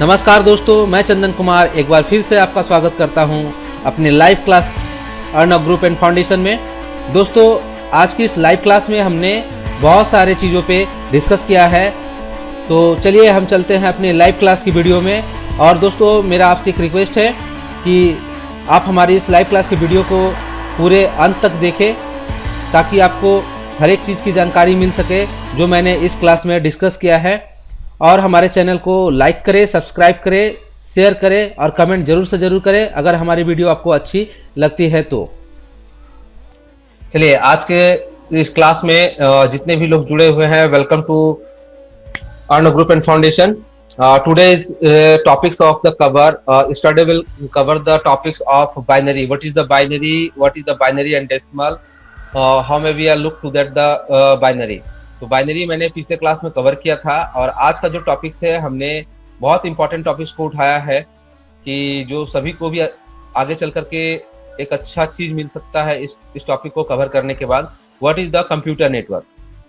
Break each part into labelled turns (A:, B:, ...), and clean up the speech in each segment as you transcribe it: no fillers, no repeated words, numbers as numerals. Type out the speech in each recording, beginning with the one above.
A: नमस्कार दोस्तों, मैं चंदन कुमार एक बार फिर से आपका स्वागत करता हूं अपने live class Arnab group and foundation में। दोस्तों, आज की इस लाइव क्लास में हमने बहुत सारे चीज़ों पे डिस्कस किया है, तो चलिए हम चलते हैं अपने लाइव क्लास की वीडियो में। और दोस्तों, मेरा आपसे एक रिक्वेस्ट है कि आप हमारी इस लाइव क्लास की वीडियो को पूरे अंत तक देखें ताकि आपको हर एक चीज़ की जानकारी मिल सके जो मैंने इस क्लास में डिस्कस किया है। और हमारे चैनल को लाइक करें, सब्सक्राइब करें, शेयर करें और कमेंट जरूर से जरूर करें अगर हमारी वीडियो आपको अच्छी लगती है तो।
B: चलिए, आज के इस क्लास में जितने भी लोग जुड़े हुए हैं, welcome to Arnab group and foundation. Today's topics of the cover, study will cover the topics of binary. What is the binary? What is the binary and decimal? How may we look to that the binary? तो binary मैंने पिछले class में cover किया था और आज का जो टॉपिक्स है हमने बहुत इंपॉर्टेंट टॉपिक्स को उठाया है कि जो सभी को भी आगे चल करके एक अच्छा चीज मिल सकता है इस टॉपिक को कवर करने के बाद। What is the computer network?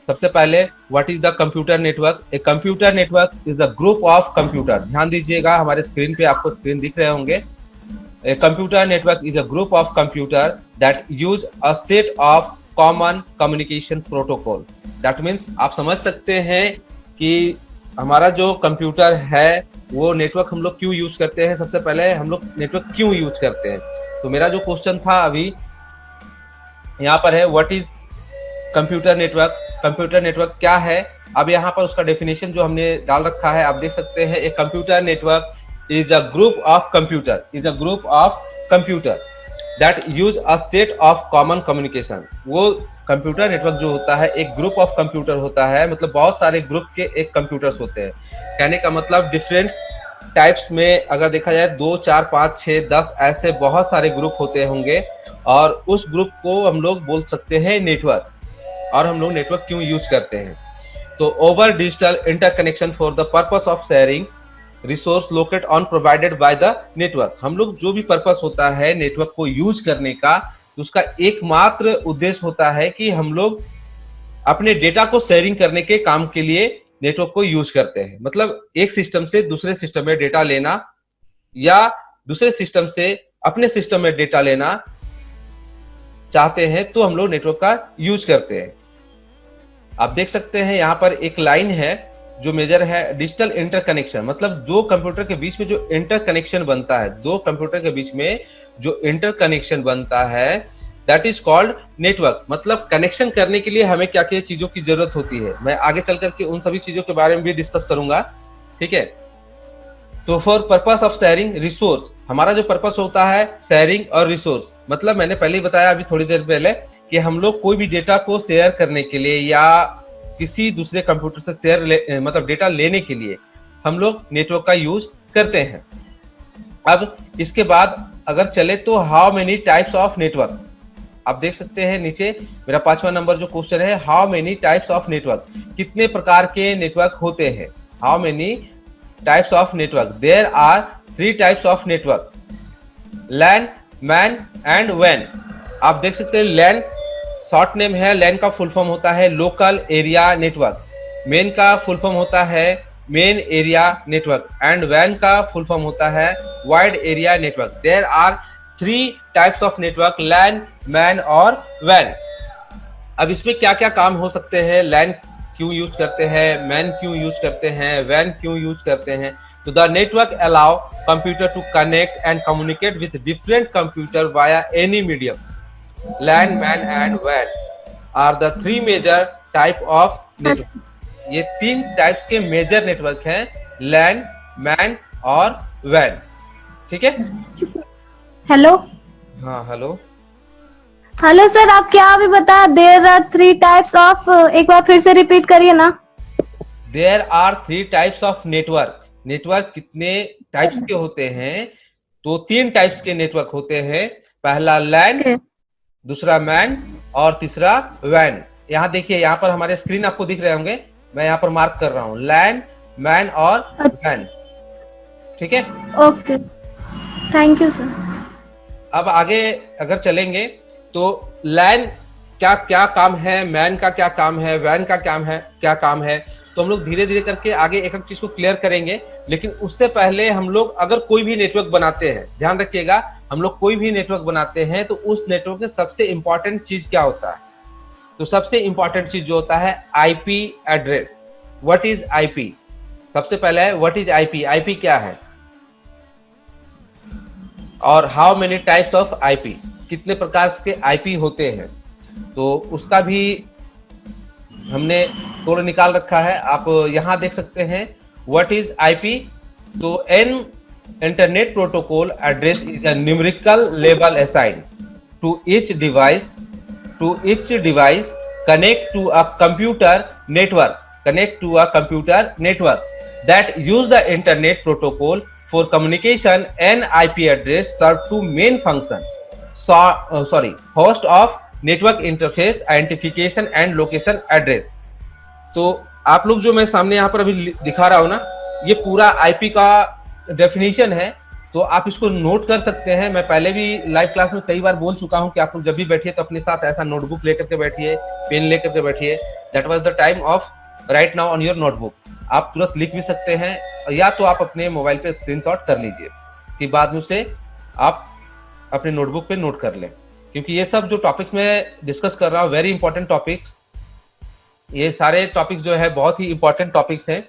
B: सबसे पहले what is the computer network? A computer network is the group of computer. ध्यान दीजिएगा, हमारे स्क्रीन पे आपको स्क्रीन दिख रहे होंगे। A computer network is a group of computer that use a state of common communication protocol. That means आप समझ सकते हैं कि हमारा जो कंप्यूटर है वो नेटवर्क हम लोग क्यों यूज करते हैं। सबसे पहले हम लोग नेटवर्क क्यों यूज करते हैं, तो मेरा जो क्वेश्चन था अभी यहाँ पर है, what is computer network? Computer network क्या है? अब यहाँ पर उसका डेफिनेशन जो हमने डाल रखा है आप देख सकते हैं। A computer network is a group of computer that use a state of common communication. वो कंप्यूटर नेटवर्क जो होता है एक ग्रुप ऑफ कंप्यूटर होता है, मतलब बहुत सारे ग्रुप के एक कंप्यूटर्स होते हैं। कहने का मतलब डिफरेंट टाइप्स में अगर देखा जाए 2, 4, 5, 6, 10 ऐसे बहुत सारे ग्रुप होते होंगे और उस ग्रुप को हम लोग बोल सकते हैं नेटवर्क। और हम लोग नेटवर्क क्यों यूज करते हैं? तो over digital interconnection for the purpose of sharing resource locate on provided by the network. हम लोग जो भी पर्पस होता है नेटवर्क को यूज करने का, तो उसका एकमात्र उद्देश्य होता है कि हम लोग अपने डेटा को शेयरिंग करने के काम के लिए नेटवर्क को यूज करते हैं। मतलब एक सिस्टम से दूसरे सिस्टम में डेटा लेना या दूसरे सिस्टम से अपने सिस्टम में डेटा लेना चाहते हैं तो हम लोग नेटवर्क का यूज करते हैं। आप देख सकते हैं यहाँ पर एक लाइन है जो मेजर है डिजिटल इंटरकनेक्शन। मतलब दो कंप्यूटर के बीच में जो इंटरकनेक्शन बनता है, दो कंप्यूटर के बीच में जो इंटरकनेक्शन बनता है दैट इज कॉल्ड नेटवर्क। मतलब कनेक्शन करने के लिए हमें क्या क्या चीजों की जरूरत होती है, मैं आगे चल करके उन सभी चीजों के बारे में भी डिस्कस करूंगा, ठीक है। तो for purpose of sharing resource, हमारा जो पर्पस होता है शेयरिंग और रिसोर्स, मतलब मैंने पहले ही बताया अभी थोड़ी देर पहले कि हम लोग कोई भी डेटा को शेयर करने के लिए या किसी दूसरे कंप्यूटर से मतलब डेटा लेने के लिए हम लोग नेटवर्क का यूज करते हैं। अब इसके बाद अगर चले तो how many types of network, आप देख सकते हैं नीचे मेरा 5वां नंबर जो क्वेश्चन है, how many types of network, कितने प्रकार के नेटवर्क होते हैं? How many types of network? There are 3 types of network, LAN, MAN and वैन। आप देख सकते हैं लैन शॉर्ट नेम है, लैन का फुल फॉर्म होता है लोकल एरिया नेटवर्क, मेन का फुल फॉर्म होता है मेन एरिया नेटवर्क एंड वैन का फुल फॉर्म होता है wide area network. There are 3 types of network, LAN, MAN और वैन। अब इसमें क्या क्या काम हो सकते हैं? लैन क्यों यूज करते हैं, मैन क्यों यूज करते हैं, वैन क्यों यूज करते हैं? तो the network allow computer to connect and communicate with different computer via any medium. LAN, MAN and WAN are the 3 major type of network. ये 3 टाइप्स के मेजर नेटवर्क हैं, LAN, MAN और WAN, ठीक है।
C: Hello.
B: हाँ hello.
C: Hello sir, आप क्या अभी बताया? देयर आर 3 टाइप्स ऑफ, एक बार फिर से रिपीट करिए ना।
B: There are 3 types of network. Network कितने टाइप्स के होते हैं? तो 3 टाइप्स के नेटवर्क होते हैं। पहला LAN, दूसरा मैन और तीसरा वैन। यहाँ देखिए, यहाँ पर हमारे स्क्रीन आपको दिख रहे होंगे, मैं यहाँ पर मार्क कर रहा हूँ लैन, मैन और वैन, ठीक है।
C: Okay, thank you sir.
B: अब आगे अगर चलेंगे तो लैन क्या क्या काम है, मैन का क्या काम है, वैन का क्या काम है। तो हम लोग धीरे धीरे करके आगे एक एक चीज को क्लियर करेंगे। लेकिन उससे पहले हम लोग अगर कोई भी नेटवर्क बनाते हैं, ध्यान रखिएगा, हम लोग कोई भी नेटवर्क बनाते हैं तो उस नेटवर्क में सबसे इंपॉर्टेंट चीज क्या होता है? तो सबसे इंपॉर्टेंट चीज जो होता है IP address. What is IP? सबसे पहले है व्हाट इज आईपी। आईपी क्या है? और how many types of IP, कितने प्रकार के आईपी होते हैं, तो उसका भी हमने थोड़ा निकाल रखा है। आप यहां देख सकते हैं व्हाट इज आईपी। तो an internet protocol address is a numerical label assigned to each device connect to a computer network that use the internet protocol for communication and IP address serve two main function. Host of network interface identification and location address. तो आप लोग जो मैं सामने यहाँ पर अभी दिखा रहा हूँ ना, ये पूरा आईपी का डेफिनेशन है, तो आप इसको नोट कर सकते हैं। मैं पहले भी लाइव क्लास में कई बार बोल चुका हूं कि आप लोग जब भी बैठिए तो अपने साथ ऐसा नोटबुक लेकर के बैठिए, पेन लेकर के बैठिए। That was the time of right now on your notebook. आप तुरंत लिख भी सकते हैं या तो आप अपने मोबाइल पे स्क्रीनशॉट कर लीजिए कि बाद में से आप अपने नोटबुक पे नोट कर लें, क्योंकि ये सब जो टॉपिक्स मैं डिस्कस कर रहा हूँ वेरी इंपॉर्टेंट टॉपिक्स, ये सारे टॉपिक्स जो है बहुत ही इंपॉर्टेंट टॉपिक्स हैं।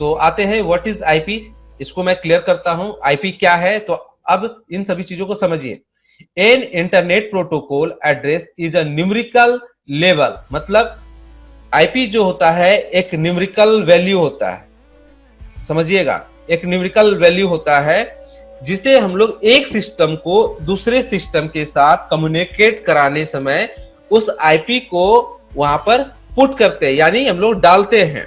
B: तो आते हैं व्हाट इज आईपी, इसको मैं क्लियर करता हूं। आईपी क्या है, तो अब इन सभी चीजों को समझिए। N internet protocol address is a numerical level, मतलब आईपी जो होता है एक न्यूमेरिकल वैल्यू होता है, समझिएगा, एक न्यूमेरिकल वैल्यू होता है जिसे हम लोग एक सिस्टम को दूसरे सिस्टम के साथ कम्युनिकेट कराने समय उस आईपी को वहां पर पुट करते हैं, यानी हम लोग डालते हैं।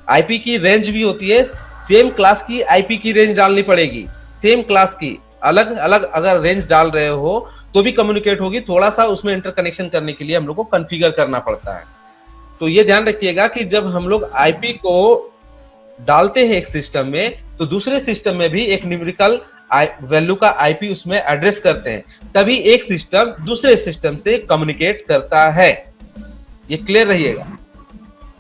B: आईपी की रेंज भी होती है, सेम क्लास की आईपी की रेंज डालनी पड़ेगी, सेम क्लास की अलग अलग अगर रेंज डाल रहे हो तो भी कम्युनिकेट होगी, थोड़ा सा उसमें इंटरकनेक्शन करने के लिए हम लोग को कॉन्फ़िगर करना पड़ता है। तो ये ध्यान रखिएगा कि जब हम लोग आईपी को डालते हैं एक सिस्टम में तो दूसरे सिस्टम में भी एक न्यूमेरिकल वैल्यू का आईपी उसमें एड्रेस करते हैं, तभी एक सिस्टम दूसरे सिस्टम से कम्युनिकेट करता है। ये क्लियर रहिएगा।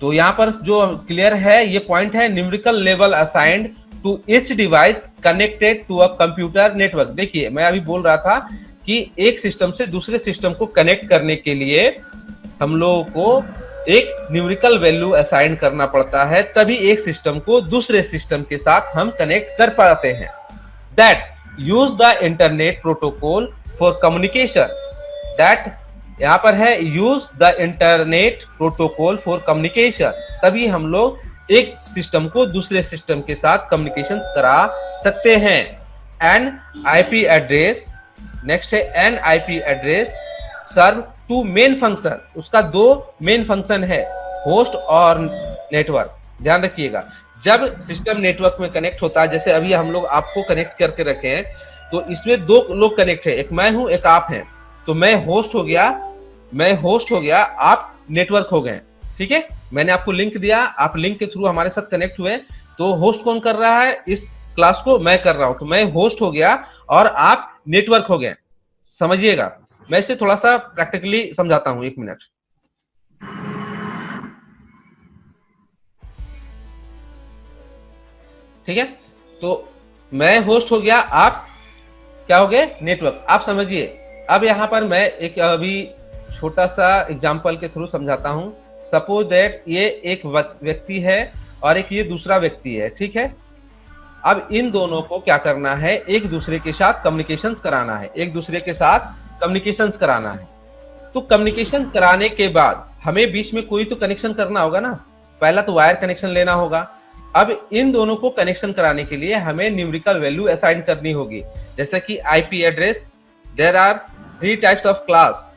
B: तो यहाँ पर जो क्लियर है ये पॉइंट है, numerical level assigned to each device connected to a computer network. देखिए मैं अभी बोल रहा था कि एक सिस्टम से दूसरे सिस्टम को कनेक्ट करने के लिए हम लोगों को एक न्यूमेरिकल वैल्यू असाइन करना पड़ता है, तभी एक सिस्टम को दूसरे सिस्टम के साथ हम कनेक्ट कर पाते हैं। That use the internet protocol for communication, that यहाँ पर है use the internet protocol for communication, तभी हम लोग एक सिस्टम को दूसरे सिस्टम के साथ कम्युनिकेशन करा सकते हैं। एन आईपी एड्रेस, नेक्स्ट है an IP address serve to main function, उसका दो मेन फंक्शन है, होस्ट और नेटवर्क। ध्यान रखिएगा, जब सिस्टम नेटवर्क में कनेक्ट होता है, जैसे अभी हम लोग आपको कनेक्ट करके रखे हैं, तो इसमें दो लोग कनेक्ट है, एक मैं हूं एक आप हैं। तो मैं होस्ट हो गया, आप नेटवर्क हो गए, ठीक है। मैंने आपको लिंक दिया, आप लिंक के थ्रू हमारे साथ कनेक्ट हुए, तो होस्ट कौन कर रहा है इस क्लास को? मैं कर रहा हूं, तो मैं होस्ट हो गया और आप नेटवर्क हो गए। समझिएगा, मैं इसे थोड़ा सा प्रैक्टिकली समझाता हूं, एक मिनट। ठीक है, तो मैं होस्ट हो गया, आप क्या हो गए? नेटवर्क। आप समझिए, अब यहां पर मैं एक अभी छोटा सा एग्जांपल के थ्रू समझाता हूं। सपोज दैट ये एक व्यक्ति है और एक ये दूसरा व्यक्ति है, ठीक है। अब इन दोनों को क्या करना है? एक दूसरे के साथ कम्युनिकेशंस कराना है, एक दूसरे के साथ कम्युनिकेशंस कराना है। तो कम्युनिकेशन कराने के बाद हमें बीच में कोई तो कनेक्शन करना होगा ना, पहला तो वायर कनेक्शन लेना होगा। अब इन दोनों को कनेक्शन कराने के लिए हमें न्यूमेरिकल वैल्यू असाइन करनी होगी, जैसे कि IP address. There are 3 types of class.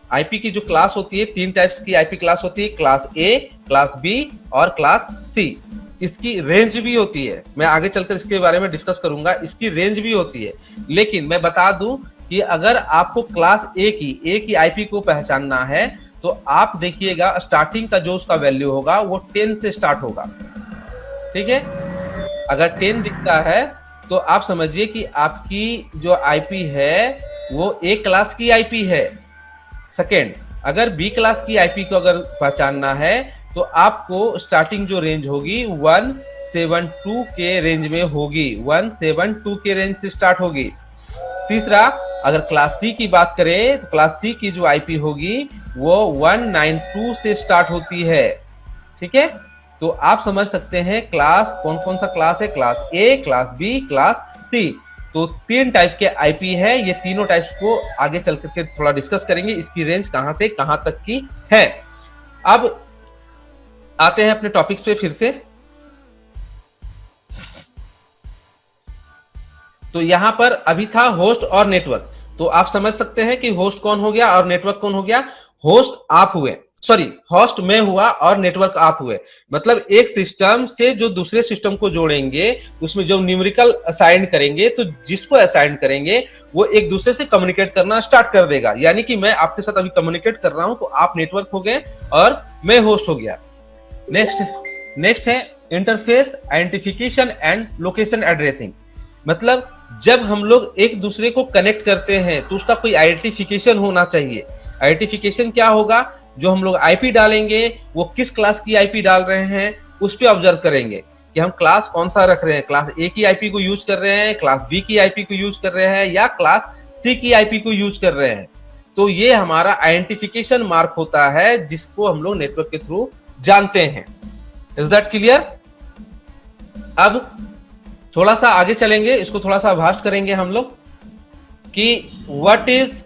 B: IP की जो क्लास होती है, 3 टाइप्स की आईपी क्लास होती है, क्लास ए, क्लास बी और क्लास सी। इसकी रेंज भी होती है, मैं आगे चलकर इसके बारे में डिस्कस करूंगा, इसकी रेंज भी होती है। लेकिन मैं बता दूं कि अगर आपको क्लास ए की आईपी को पहचानना है तो आप देखिएगा स्टार्टिंग का जो उसका वैल्यू होगा वो 10 से स्टार्ट होगा, ठीक है। अगर 10 दिखता है तो आप समझिए कि आपकी जो आईपी है वो ए क्लास की आईपी है। सेकेंड, अगर बी क्लास की आईपी को अगर पहचानना है तो आपको स्टार्टिंग जो रेंज होगी 172 के रेंज में होगी, 172 के रेंज से स्टार्ट होगी। तीसरा, अगर क्लास सी की बात करें तो क्लास सी की जो आईपी होगी वो 192 से स्टार्ट होती है। ठीक है, तो आप समझ सकते हैं क्लास कौन कौन सा क्लास है, class A, class B, class C. तो 3 टाइप के आईपी है, ये तीनों टाइप्स को आगे चल करके थोड़ा डिस्कस करेंगे, इसकी रेंज कहां से कहां तक की है। अब आते हैं अपने टॉपिक्स पे फिर से। तो यहां पर अभी था होस्ट और नेटवर्क, तो आप समझ सकते हैं कि होस्ट कौन हो गया और नेटवर्क कौन हो गया। होस्ट आप हुए, सॉरी होस्ट में हुआ और नेटवर्क आप हुए। मतलब एक सिस्टम से जो दूसरे सिस्टम को जोड़ेंगे, उसमें जो न्यूमेरिकल असाइन करेंगे, तो जिसको असाइन करेंगे वो एक दूसरे से कम्युनिकेट करना स्टार्ट कर देगा। यानी कि मैं आपके साथ अभी कम्युनिकेट कर रहा हूं, तो आप नेटवर्क हो गए और मैं होस्ट हो गया। नेक्स्ट है interface identification and location addressing. मतलब जब हम लोग एक दूसरे को कनेक्ट करते हैं तो उसका कोई आइडेंटिफिकेशन होना चाहिए। आइडेंटिफिकेशन क्या होगा, जो हम लोग आईपी डालेंगे वो किस क्लास की आईपी डाल रहे हैं उस पे ऑब्जर्व करेंगे कि हम क्लास कौन सा रख रहे हैं, क्लास ए की आईपी को यूज कर रहे हैं, क्लास बी की आईपी को यूज कर रहे हैं या क्लास सी की आईपी को यूज कर रहे हैं। तो ये हमारा आइडेंटिफिकेशन मार्क होता है जिसको हम लोग नेटवर्क के थ्रू जानते हैं। Is that clear? अब थोड़ा सा आगे चलेंगे, इसको थोड़ा सा वास्ट करेंगे हम लोग कि व्हाट इज,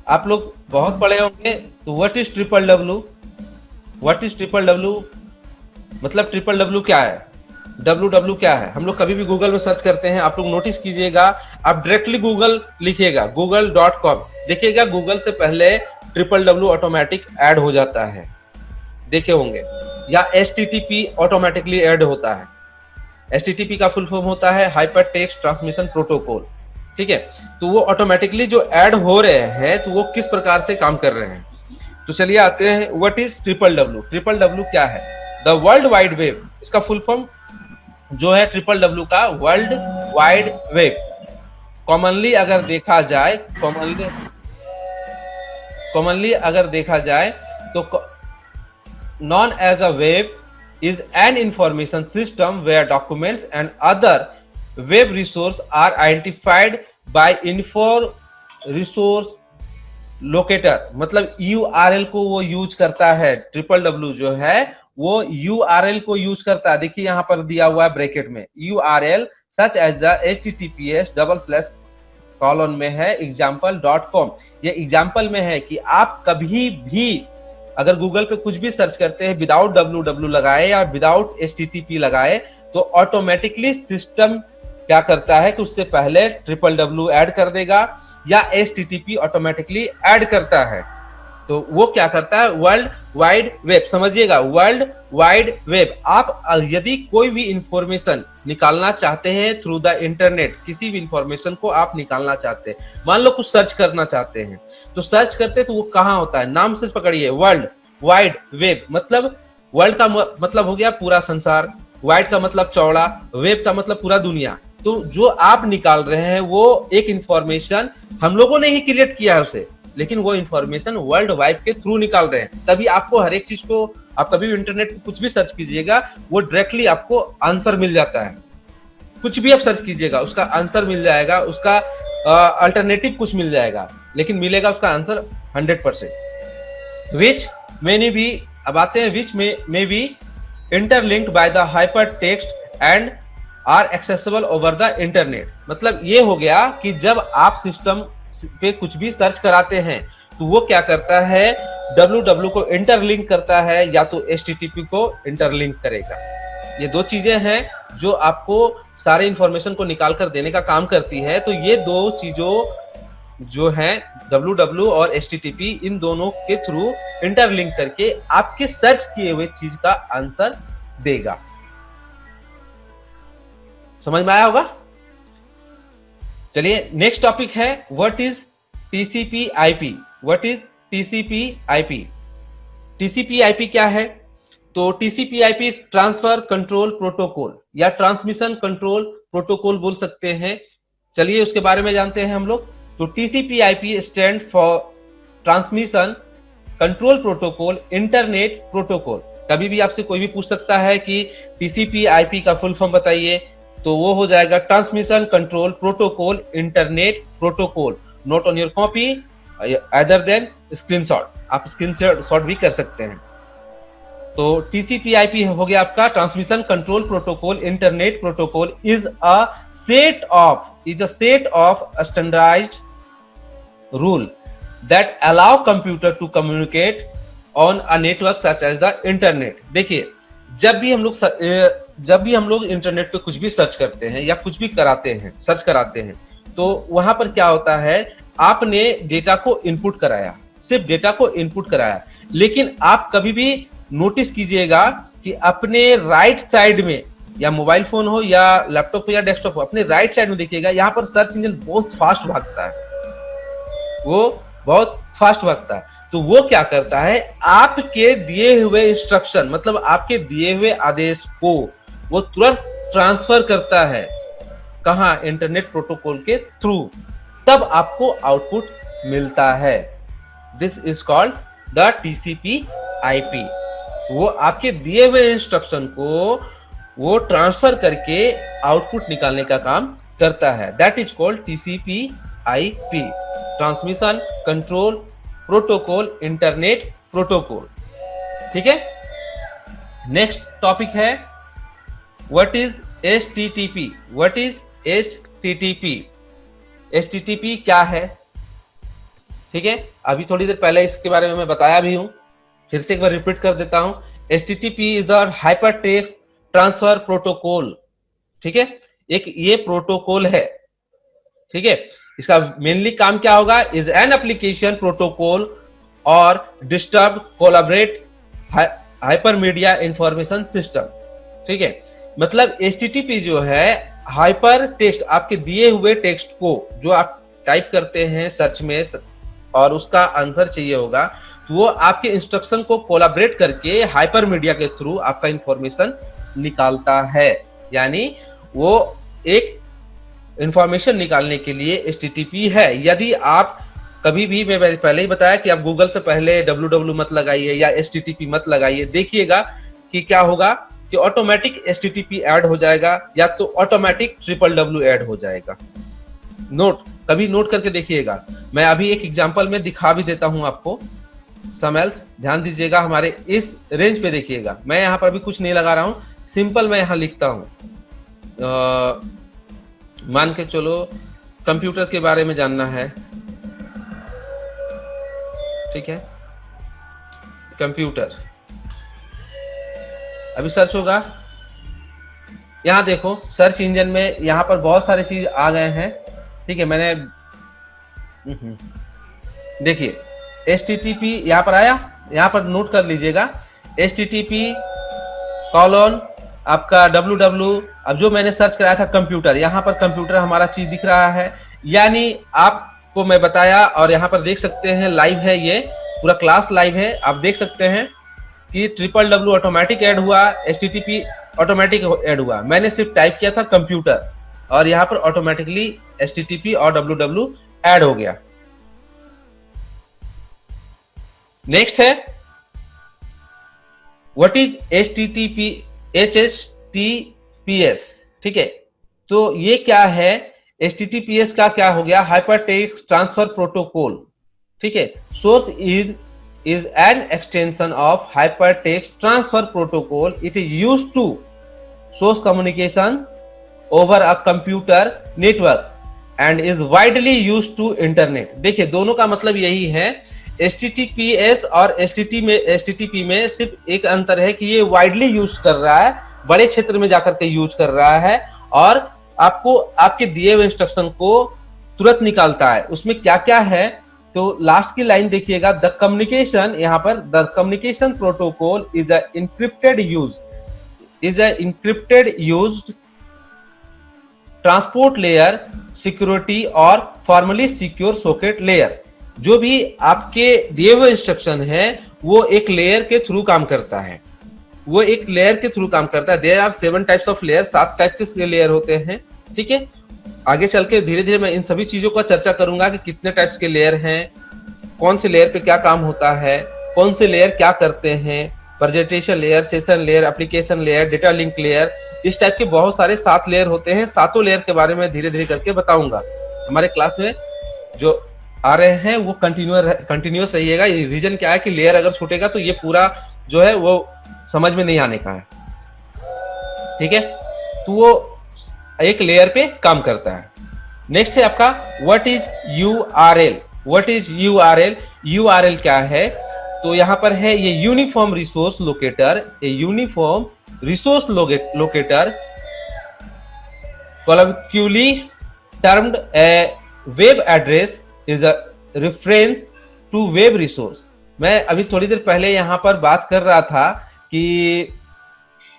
B: आप लोग बहुत पढ़े होंगे, तो what is triple W, what is triple W, मतलब ट्रिपल डब्ल्यू क्या है, डब्ल्यू क्या है। हम लोग कभी भी गूगल में सर्च करते हैं, आप लोग नोटिस कीजिएगा, आप डायरेक्टली गूगल लिखिएगा google.com, देखिएगा गूगल से पहले ट्रिपल डब्ल्यू ऑटोमेटिक ऐड हो जाता है, देखे होंगे, या HTTP ऑटोमेटिकली ऐड होता है। HTTP का फुल फॉर्म होता है हाइपर टेक्स्ट ट्रांसमिशन प्रोटोकॉल। ठीक है, तो वो ऑटोमेटिकली जो ऐड हो रहे हैं तो वो किस प्रकार से काम कर रहे हैं। तो चलिए आते हैं, what is triple W. Triple W क्या है? द वर्ल्ड वाइड वेब, इसका फुल फॉर्म जो है ट्रिपल डब्ल्यू का वर्ल्ड वाइड वेब। कॉमनली अगर देखा जाए, कॉमनली अगर देखा जाए तो known as a web is an information system where documents and other web resources are identified by info resource locator। मतलब URL को वो यूज करता है, ट्रिपल डब्ल्यू जो है वो URL को यूज करता है। देखिए यहां पर दिया हुआ है ब्रैकेट में URL such as the https:// में है example.com। ये एग्जाम्पल में है कि आप कभी भी अगर गूगल पे कुछ भी सर्च करते हैं विदाउट www लगाए या विदाउट HTTP लगाए, तो ऑटोमेटिकली सिस्टम क्या करता है कि उससे पहले ट्रिपल डब्ल्यू ऐड कर देगा या HTTP ऑटोमेटिकली ऐड करता है। तो वो क्या करता है, वर्ल्ड वाइड वेब, समझिएगा वर्ल्ड वाइड वेब। आप यदि कोई भी इंफॉर्मेशन निकालना चाहते हैं थ्रू द इंटरनेट, किसी भी इंफॉर्मेशन को आप निकालना चाहते हैं, मान लो कुछ सर्च करना चाहते हैं, तो सर्च करते तो वो कहाँ होता है, नाम से पकड़िए, वर्ल्ड वाइड वेब। मतलब वर्ल्ड का मतलब हो गया पूरा संसार, वाइड का मतलब चौड़ा, वेब का मतलब पूरा दुनिया। तो जो आप निकाल रहे हैं वो एक इंफॉर्मेशन हम लोगों ने ही क्रिएट किया है उसे, लेकिन वो इंफॉर्मेशन वर्ल्ड वाइड के थ्रू निकाल रहे हैं। तभी आपको हर एक चीज को, आप कभी भी इंटरनेट पे कुछ भी सर्च कीजिएगा वो डायरेक्टली आपको आंसर मिल जाता है। कुछ भी आप सर्च कीजिएगा उसका आंसर मिल जाएगा, उसका अल्टरनेटिव कुछ मिल जाएगा, लेकिन मिलेगा उसका आंसर 100%। विच मैनी भी, अब आते हैं विच में be interlinked by the hypertext and are accessible over the internet. मतलब ये हो गया कि जब आप सिस्टम पे कुछ भी सर्च कराते हैं तो वो क्या करता है, www को इंटरलिंक करता है या तो HTTP को इंटरलिंक करेगा। ये दो चीजें हैं जो आपको सारे इंफॉर्मेशन को निकाल कर देने का काम करती है। तो ये दो चीजों जो हैं www और HTTP, इन दोनों के थ्रू इंटरलिंक करके आपके सर्च किए हुए चीज का आंसर देगा। समझ में आया होगा? चलिए नेक्स्ट टॉपिक है what is TCP/IP। What is TCP/IP? TCP/IP क्या है? तो TCP/IP ट्रांसफर कंट्रोल प्रोटोकॉल या ट्रांसमिशन कंट्रोल प्रोटोकॉल बोल सकते हैं। चलिए उसके बारे में जानते हैं हम लोग। तो TCP/IP stand for transmission control protocol internet protocol. कभी भी आपसे कोई भी पूछ सकता है कि टीसीपी आईपी का फुल फॉर्म बताइए, तो वो हो जाएगा transmission control protocol internet protocol. Note on your copy other than screenshot, आप स्क्रीनशॉट भी कर सकते हैं। तो टीसीपी आईपी हो गया आपका transmission control protocol internet protocol is a set of standardised rule that allow computer to communicate on a network such as the internet. देखिए, जब भी हम लोग इंटरनेट पे कुछ भी सर्च करते हैं या कुछ भी सर्च कराते हैं, तो वहां पर क्या होता है, आपने डेटा को इनपुट कराया, सिर्फ डेटा को इनपुट कराया, लेकिन आप कभी भी नोटिस कीजिएगा कि अपने राइट साइड में, या मोबाइल फोन हो या लैपटॉप हो या डेस्कटॉप हो, अपने राइट साइड में देखिएगा, यहाँ पर सर्च इंजन बहुत फास्ट भागता है, वो बहुत फास्ट भागता है। तो वो क्या करता है, आपके दिए हुए इंस्ट्रक्शन, मतलब आपके दिए हुए आदेश को वो तुरंत ट्रांसफर करता है, कहां, इंटरनेट प्रोटोकॉल के थ्रू, तब आपको आउटपुट मिलता है। This is called the TCP IP. वो आपके दिए हुए इंस्ट्रक्शन को वो ट्रांसफर करके आउटपुट निकालने का काम करता है। That is called TCP IP, transmission control protocol internet protocol. ठीक है, नेक्स्ट टॉपिक है what is HTTP. What is HTTP? HTTP क्या है? ठीक है, अभी थोड़ी देर पहले इसके बारे में मैं बताया भी हूं, फिर से एक बार रिपीट कर देता हूं। HTTP is the hyper text transfer protocol. ठीक है, एक ये प्रोटोकॉल है। ठीक है, इसका मेनली काम क्या होगा, इज एन एप्लीकेशन प्रोटोकॉल और disturb collaborate hypermedia information system. ठीक है, मतलब एचटीटीपी जो है हाइपर टेक्स्ट, आपके दिए हुए टेक्स्ट को जो आप टाइप करते हैं सर्च में और उसका आंसर चाहिए होगा, तो वो आपके इंस्ट्रक्शन को कोलैबोरेट करके हाइपर मीडिया के थ्रू आपका इंफॉर्मेशन निकालता है। यानी वो एक इंफॉर्मेशन निकालने के लिए एचटीटीपी है। यदि आप कभी भी, मैं पहले ही बताया कि आप गूगल से पहले www मत लगाइए या एचटीटीपी मत लगाइए, देखिएगा कि क्या होगा कि ऑटोमेटिक एचटीटीपी ऐड हो जाएगा या तो ऑटोमेटिक www ऐड हो जाएगा। कभी नोट करके देखिएगा। मैं अभी एक एग्जांपल में दिखा भी देता हूं आपको। समएल्स ध्यान दीजिएगा, हमारे इस रेंज पे देखिएगा। मैं यहाँ पर अभी कुछ नहीं लगा रहा हूं, सिंपल मैं यहाँ लिखता हूं। मान के चलो कंप्यूटर के बारे में जानना है। ठीक है, कंप्यूटर अभी सर्च होगा। यहां देखो सर्च इंजन में यहां पर बहुत सारे चीज आ गए हैं। ठीक है, मैंने देखिए एचटीटीपी यहां पर आया, यहां पर नोट कर लीजिएगा http कॉलन आपका www। अब जो मैंने सर्च कराया था कंप्यूटर, यहाँ पर कंप्यूटर हमारा चीज दिख रहा है। यानी आपको मैं बताया और यहाँ पर देख सकते हैं लाइव है, ये पूरा क्लास लाइव है। आप देख सकते हैं कि www ऑटोमेटिक ऐड हुआ, http ऑटोमेटिक ऐड हुआ। मैंने सिर्फ टाइप किया था कंप्यूटर और यहाँ पर ऑटोमेटिकली http और www ऐड हो गया। नेक्स्ट है व्हाट इज HTTPS। ठीक है, तो ये क्या है, HTTPS का क्या हो गया, हाइपर टेक्स्ट ट्रांसफर प्रोटोकॉल। ठीक है, source is an extension of hypertext transfer protocol. It is used to source communication over a computer network and is widely used to internet। देखिए दोनों का मतलब यही है। HTTPS और HTTP में सिर्फ एक अंतर है कि ये वाइडली यूज कर रहा है, बड़े क्षेत्र में जाकर के यूज कर रहा है और आपको आपके दिए हुए इंस्ट्रक्शन को तुरंत निकालता है। उसमें क्या क्या है, तो लास्ट की लाइन देखिएगा, द कम्युनिकेशन, यहाँ पर the communication protocol is a encrypted used transport layer security और फॉर्मली सिक्योर सॉकेट लेयर। जो भी आपके दिए हुए इंस्ट्रक्शन है वो एक लेयर के थ्रू काम करता है, वो एक लेयर के थ्रू काम करता है। There are 7 types of layer, 7 type के लेयर होते हैं। ठीक है, आगे चल के धीरे धीरे मैं इन सभी चीजों का चर्चा करूंगा कि कितने टाइप्स के लेयर हैं, कौन से लेयर पे क्या काम होता है, कौन से लेयर क्या करते हैं। Presentation layer, session layer, application layer, data link layer, इस टाइप के बहुत सारे 7 लेयर होते हैं। 7 लेयर के बारे में धीरे धीरे करके बताऊंगा। हमारे क्लास में जो आ रहे हैं वो कंटिन्यूअस रहिएगा। रीजन क्या है कि लेयर अगर छूटेगा तो ये पूरा जो है वो समझ में नहीं आने का है, ठीक है। तो वो एक लेयर पे काम करता है। नेक्स्ट है आपका what is URL। What is URL? URL क्या है? तो यहां पर है ये uniform resource locator. A uniform resource locator colloquially termed a web address is a reference to web resource। मैं अभी थोड़ी देर पहले यहां पर बात कर रहा था कि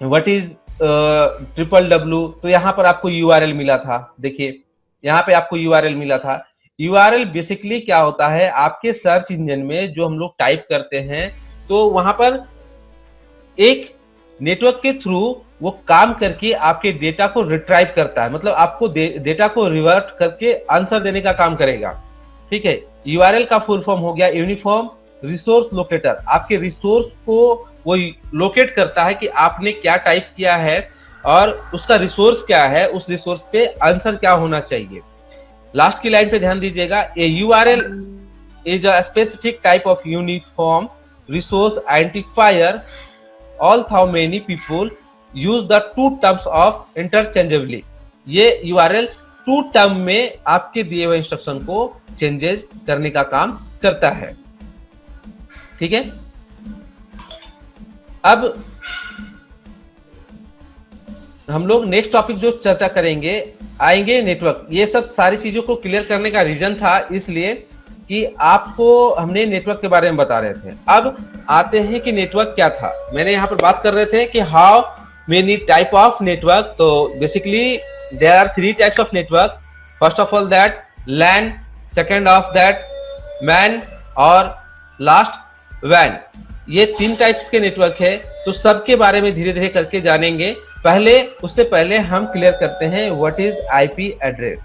B: व्हाट इज www, तो यहां पर आपको URL मिला था। देखिए यहां पे आपको URL मिला था। URL बेसिकली क्या होता है, आपके सर्च इंजन में जो हम लोग टाइप करते हैं तो वहां पर एक नेटवर्क के थ्रू वो काम करके आपके डेटा को रिट्राइव करता है, मतलब आपको डेटा को रिवर्ट करके आंसर देने का काम करेगा, ठीक है। URL का फुल फॉर्म हो गया यूनिफॉर्म रिसोर्स लोकेटर। आपके रिसोर्स को वो लोकेट करता है कि आपने क्या टाइप किया है और उसका रिसोर्स क्या है, उस रिसोर्स पे आंसर क्या होना चाहिए। लास्ट की लाइन पे ध्यान दीजिएगा। ए URL is a specific type of uniform resource identifier all how many people use the two terms of interchangeably. ये URL टू टर्म में आपके दिए हुए इंस्ट्रक्शन को चेंजेस करने का काम करता है, ठीक है। अब हम लोग नेक्स्ट टॉपिक जो चर्चा करेंगे आएंगे नेटवर्क। ये सब सारी चीजों को क्लियर करने का रीजन था इसलिए कि आपको हमने नेटवर्क के बारे में बता रहे थे। अब आते हैं कि नेटवर्क क्या था। मैंने यहाँ पर बात कर रहे थे कि how many type of network. तो basically there are 3 types of network. First of all that LAN, second of that MAN और लास्ट WAN। ये 3 टाइप्स के नेटवर्क है। तो सबके बारे में धीरे धीरे करके जानेंगे। उससे पहले हम क्लियर करते हैं व्हाट इज IP एड्रेस,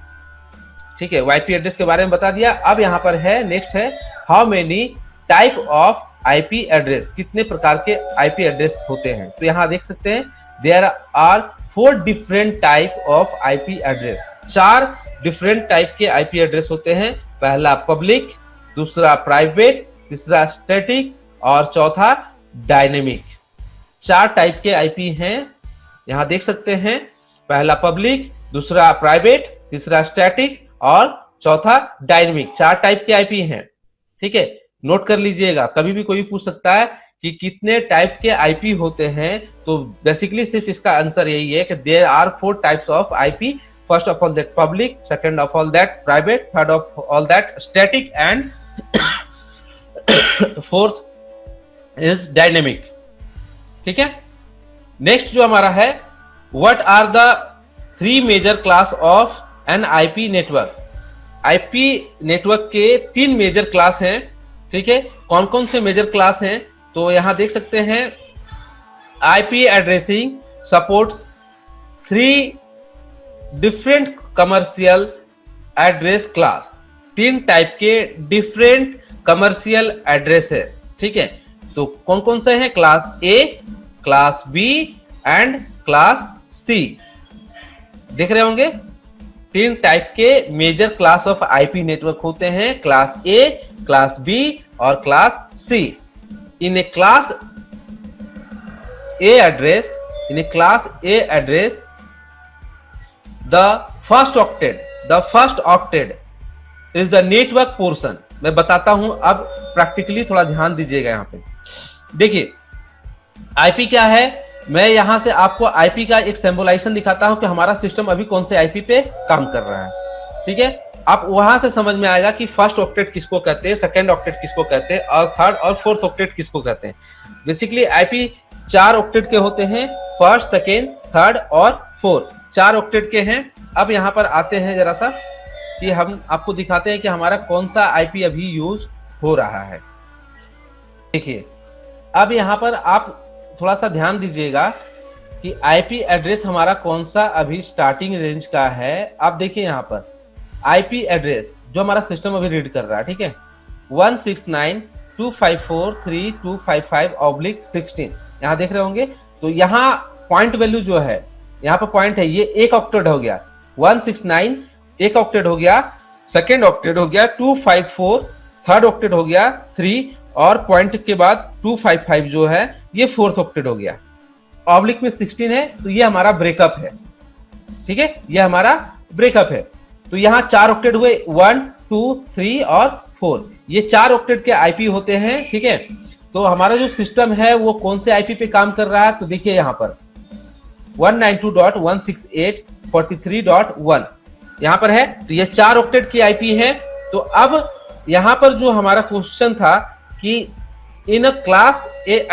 B: ठीक है। IP एड्रेस के बारे में बता दिया। अब यहाँ पर है नेक्स्ट है how many type of IP address, कितने प्रकार के IP एड्रेस होते हैं। तो यहाँ देख सकते हैं there are 4 different type of IP address. 4 different type के IP एड्रेस होते हैं। पहला पब्लिक, दूसरा प्राइवेट, तीसरा स्टैटिक और चौथा डायनेमिक। 4 टाइप के IP हैं, यहां देख सकते हैं। पहला पब्लिक, दूसरा प्राइवेट, तीसरा स्टैटिक और चौथा डायनेमिक। 4 टाइप के IP हैं, ठीक है। नोट कर लीजिएगा, कभी भी कोई पूछ सकता है कि कितने टाइप के IP होते हैं। तो बेसिकली सिर्फ इसका आंसर यही है कि there are 4 types of IP। First of all that public, second of all that private, third of all that static and fourth is dynamic, ठीक है। नेक्स्ट जो हमारा है what are the 3 major class of an IP network. IP network के 3 major class हैं, ठीक है। कौन कौन से मेजर क्लास हैं तो यहां देख सकते हैं। IP addressing supports 3 different commercial address class. 3 type के डिफरेंट कमर्शियल एड्रेस है, ठीक है। तो कौन कौन से हैं? Class A, class B and class C। देख रहे होंगे 3 टाइप के major class of IP network होते हैं, क्लास A, क्लास B और class C। In a class A address the first octet is the network portion। मैं बताता हूं, अब प्रैक्टिकली थोड़ा ध्यान दीजिएगा। यहां पे देखिए IP क्या है। मैं यहां से आपको IP का एक सिंबलाइजेशन दिखाता हूं कि हमारा सिस्टम अभी कौन से IP पे काम कर रहा है, ठीक है। आप वहां से समझ में आएगा कि फर्स्ट ऑक्टेट किसको कहते हैं, सेकंड ऑक्टेट किसको कहते हैं और थर्ड और फोर्थ ऑक्टेट किसको कहते हैं। बेसिकली IP 4 ऑक्टेट के होते हैं, फर्स्ट, सेकेंड, थर्ड और फोर्थ 4 ऑक्टेट के हैं। अब यहाँ पर आते हैं जरा सा कि हम आपको दिखाते हैं कि हमारा कौन सा IP अभी यूज हो रहा है। देखिए अब यहाँ पर आप थोड़ा सा ध्यान दीजिएगा कि IP एड्रेस हमारा कौन सा अभी स्टार्टिंग रेंज का है। आप देखिए यहाँ पर IP एड्रेस जो हमारा सिस्टम अभी रीड कर रहा है, ठीक है, 169 254.3255/16 यहाँ देख रहे होंगे। तो यहाँ पॉइंट वैल्यू जो है, यहाँ पर पॉइंट है, ये एक ऑक्टेट हो गया, 169 एक ऑक्टेट हो गया, सेकेंड ऑक्टेट हो गया 254, थर्ड ऑक्टेट हो गया 3, और पॉइंट के बाद 255 जो है ये फोर्थ ऑक्टेट हो गया। ऑब्लिक में 16 है, तो ये हमारा ब्रेकअप है। ठीक है, ये हमारा ब्रेकअप है। तो यहाँ 4 ऑक्टेट हुए, 1 2 3 और 4, ये 4 ऑक्टेट के आईपी होते हैं। ठीक है, तो हमारा जो सिस्टम है वो कौन से आईपी पे काम कर रहा है, तो देखिए यहाँ पर 192.168.43.1 यहाँ पर है। तो ये 4 ऑक्टेट की आईपी है। तो अब यहाँ पर जो हमारा क्वेश्चन था कि in a class A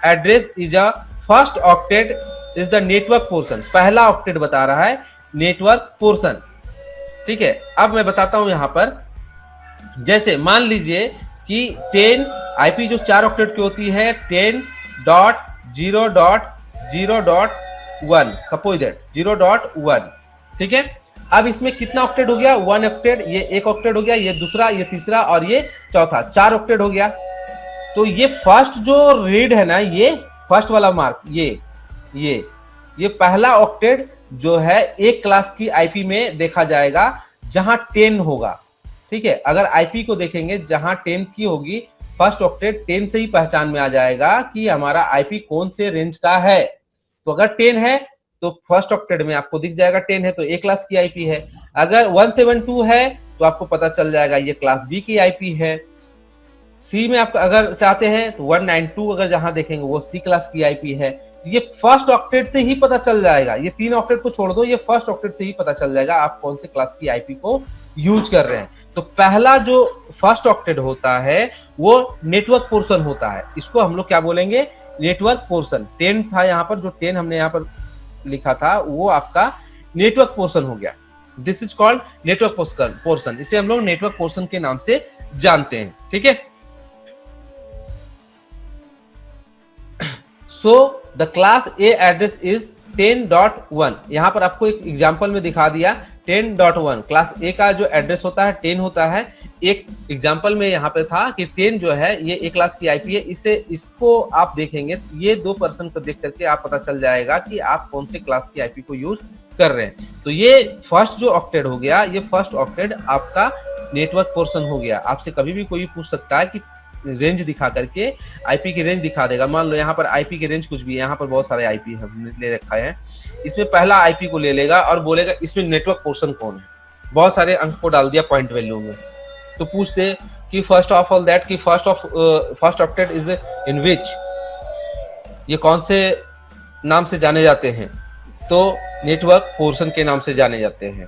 B: address is a first octet is the network portion, पहला ऑक्टेट बता रहा है नेटवर्क पोर्शन। ठीक है, अब मैं बताता हूं यहां पर, जैसे मान लीजिए कि 10 आईपी जो 4 ऑक्टेट की होती है 10.0.0.1, सपोज दैट 0.1। ठीक है, अब इसमें कितना ऑक्टेट हो गया, 1 ऑक्टेट, ये एक ऑक्टेट हो गया, ये दूसरा, ये तीसरा और ये चौथा, 4 ऑक्टेट हो गया। तो ये फर्स्ट जो रीड है ना, ये फर्स्ट वाला मार्क, ये पहला ऑक्टेट जो है एक क्लास की आईपी में देखा जाएगा जहां 10 होगा। ठीक है, अगर आईपी को देखेंगे जहां 10 की होगी, फर्स्ट ऑक्टेट 10 से ही पहचान में आ जाएगा कि हमारा आईपी कौन से रेंज का है। तो अगर 10 है तो फर्स्ट ऑक्टेट में आपको दिख जाएगा 10 है तो ए क्लास की आईपी है। अगर 172 है तो आपको पता चल जाएगा ये क्लास बी की आईपी है। सी में आप अगर चाहते हैं तो 192 अगर जहां देखेंगे वो सी क्लास की आईपी है। ये फर्स्ट ऑक्टेट से ही पता चल जाएगा, ये 3 ऑक्टेट को छोड़ दो, ये फर्स्ट ऑक्टेट से ही पता चल जाएगा आप कौन से क्लास की आईपी को यूज कर रहे हैं। तो पहला जो फर्स्ट ऑक्टेट होता है वो नेटवर्क पोर्शन होता है, इसको हम लोग क्या बोलेंगे, नेटवर्क पोर्शन। 10 था यहाँ पर, जो 10 हमने यहाँ पर लिखा था वो आपका नेटवर्क पोर्शन हो गया। This is called network portion, इसे हम लोग नेटवर्क पोर्शन के नाम से जानते हैं। ठीक है, so the class A address is 10.1। यहां पर आपको एक एग्जांपल में दिखा दिया 10.1 क्लास ए का जो एड्रेस होता है 10 होता है। एक एग्जांपल में यहाँ पे था कि 10 जो है ये ए क्लास की आईपी है। इसको आप देखेंगे, ये 2% को देख करके आप पता चल जाएगा कि आप कौन से क्लास की आईपी को यूज कर रहे हैं। तो ये फर्स्ट जो ऑक्टेट हो गया, ये फर्स्ट ऑक्टेट आपका नेटवर्क पोर्शन हो गया। आपसे कभी भी कोई पूछ सकता है कि रेंज दिखा करके आईपी की रेंज दिखा देगा। मान लो यहाँ पर आईपी की रेंज कुछ भी है, यहाँ पर बहुत सारे आईपी हमने ले रखा है, इसमें पहला आईपी को ले लेगा और बोलेगा इसमें नेटवर्क पोर्शन कौन है। बहुत सारे अंक को डाल दिया पॉइंट वैल्यू में, तो पूछते कि फर्स्ट ऑफ ऑल दैट कि फर्स्ट ऑक्टेट इज इन विच, ये कौन से नाम से जाने जाते हैं, तो नेटवर्क पोर्शन के नाम से जाने जाते हैं।